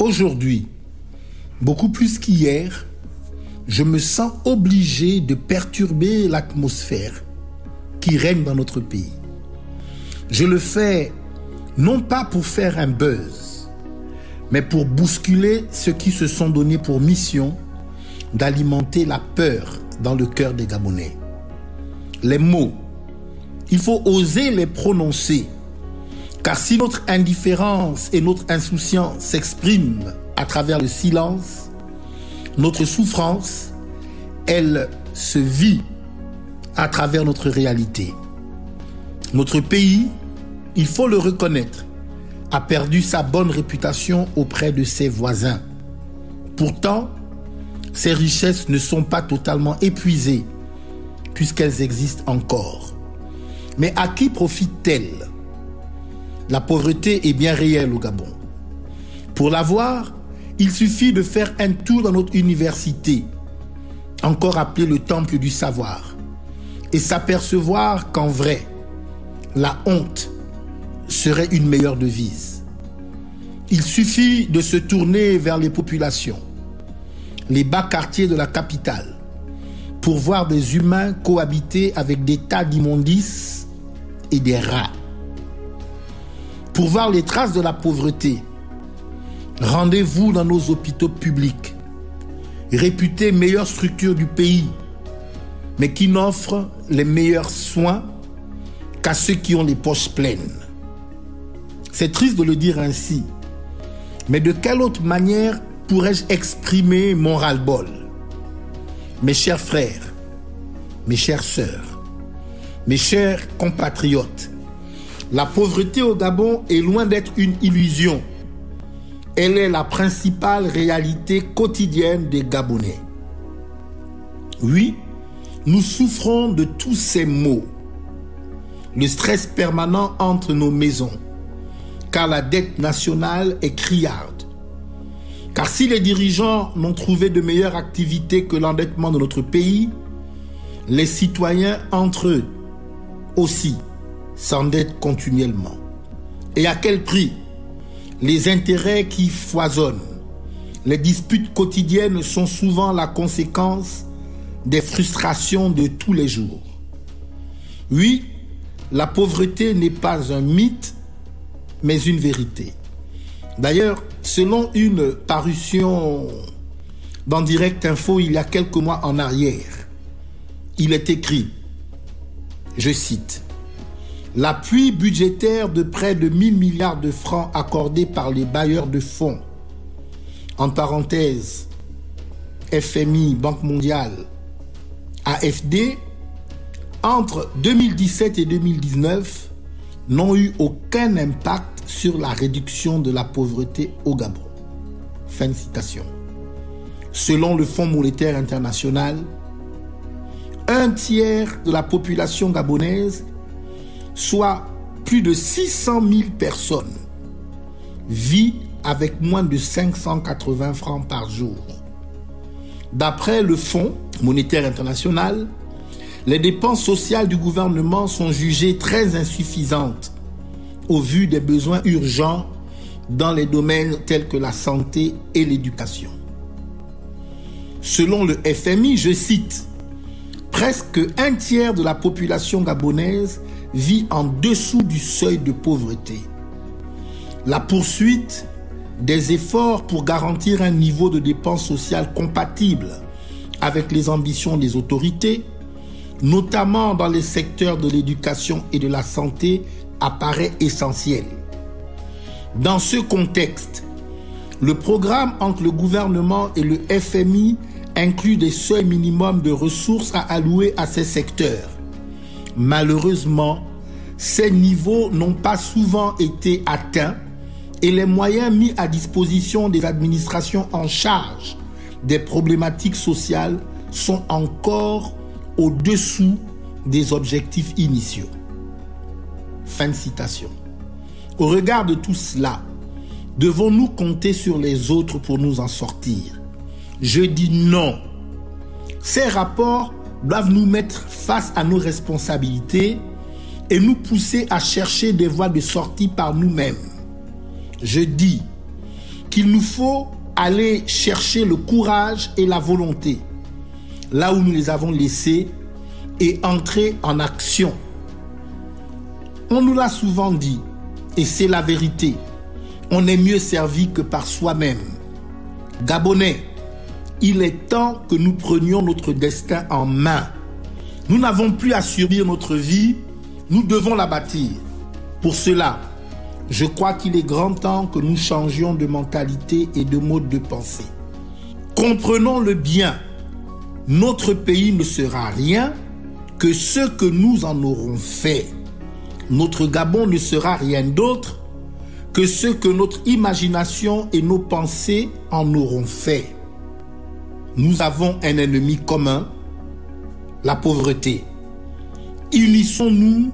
Aujourd'hui, beaucoup plus qu'hier, je me sens obligé de perturber l'atmosphère qui règne dans notre pays. Je le fais non pas pour faire un buzz, mais pour bousculer ceux qui se sont donnés pour mission d'alimenter la peur dans le cœur des Gabonais. Les mots, il faut oser les prononcer, car si notre indifférence et notre insouciance s'expriment à travers le silence, notre souffrance, elle se vit à travers notre réalité. Notre pays, il faut le reconnaître, a perdu sa bonne réputation auprès de ses voisins. Pourtant, ses richesses ne sont pas totalement épuisées, puisqu'elles existent encore. Mais à qui profitent-elles? La pauvreté est bien réelle au Gabon. Pour la voir, il suffit de faire un tour dans notre université, encore appelée le temple du savoir, et s'apercevoir qu'en vrai, la honte serait une meilleure devise. Il suffit de se tourner vers les populations, les bas quartiers de la capitale, pour voir des humains cohabiter avec des tas d'immondices et des rats. Pour voir les traces de la pauvreté, rendez-vous dans nos hôpitaux publics, réputés meilleures structures du pays, mais qui n'offrent les meilleurs soins qu'à ceux qui ont les poches pleines. C'est triste de le dire ainsi, mais de quelle autre manière pourrais-je exprimer mon ras-le-bol? Mes chers frères, mes chères sœurs, mes chers compatriotes, la pauvreté au Gabon est loin d'être une illusion. Elle est la principale réalité quotidienne des Gabonais. Oui, nous souffrons de tous ces maux. Le stress permanent entre nos maisons, car la dette nationale est criarde. Car si les dirigeants n'ont trouvé de meilleure activité que l'endettement de notre pays, les citoyens entre eux aussi s'endettent continuellement. Et à quel prix? Les intérêts qui foisonnent, les disputes quotidiennes sont souvent la conséquence des frustrations de tous les jours. Oui, la pauvreté n'est pas un mythe, mais une vérité. D'ailleurs, selon une parution dans Direct Info il y a quelques mois en arrière, il est écrit, je cite, « L'appui budgétaire de près de 1000 milliards de francs accordé par les bailleurs de fonds, en parenthèse, FMI, Banque mondiale, AFD, entre 2017 et 2019, n'ont eu aucun impact sur la réduction de la pauvreté au Gabon. » Fin de citation. Selon le Fonds monétaire international, un tiers de la population gabonaise, soit plus de 600 000 personnes, vit avec moins de 580 francs par jour. D'après le Fonds monétaire international, les dépenses sociales du gouvernement sont jugées très insuffisantes au vu des besoins urgents dans les domaines tels que la santé et l'éducation. Selon le FMI, je cite, « Presque un tiers de la population gabonaise vit en dessous du seuil de pauvreté. La poursuite des efforts pour garantir un niveau de dépenses sociales compatible avec les ambitions des autorités, notamment dans les secteurs de l'éducation et de la santé, apparaît essentiel. Dans ce contexte, le programme entre le gouvernement et le FMI inclut des seuils minimums de ressources à allouer à ces secteurs. Malheureusement, ces niveaux n'ont pas souvent été atteints et les moyens mis à disposition des administrations en charge des problématiques sociales sont encore au-dessous des objectifs initiaux. Fin de citation. Au regard de tout cela, devons-nous compter sur les autres pour nous en sortir? Je dis non. Ces rapports doivent nous mettre face à nos responsabilités et nous pousser à chercher des voies de sortie par nous-mêmes. Je dis, qu'il nous faut aller chercher le courage et la volonté là où nous les avons laissés et entrer en action. On nous l'a souvent dit, et c'est la vérité, on est mieux servi que par soi-même. Gabonais, il est temps que nous prenions notre destin en main. Nous n'avons plus à subir notre vie, nous devons la bâtir. Pour cela, je crois qu'il est grand temps que nous changions de mentalité et de mode de pensée. Comprenons-le bien, notre pays ne sera rien que ce que nous en aurons fait. Notre Gabon ne sera rien d'autre que ce que notre imagination et nos pensées en auront fait. Nous avons un ennemi commun, la pauvreté. Unissons-nous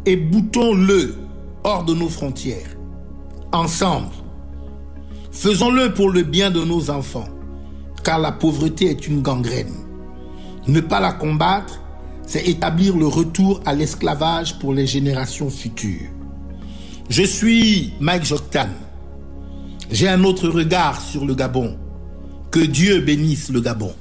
et boutons-le hors de nos frontières. Ensemble, faisons-le pour le bien de nos enfants, car la pauvreté est une gangrène. Ne pas la combattre, c'est établir le retour à l'esclavage pour les générations futures. Je suis Mike Joktan. J'ai un autre regard sur le Gabon. Que Dieu bénisse le Gabon.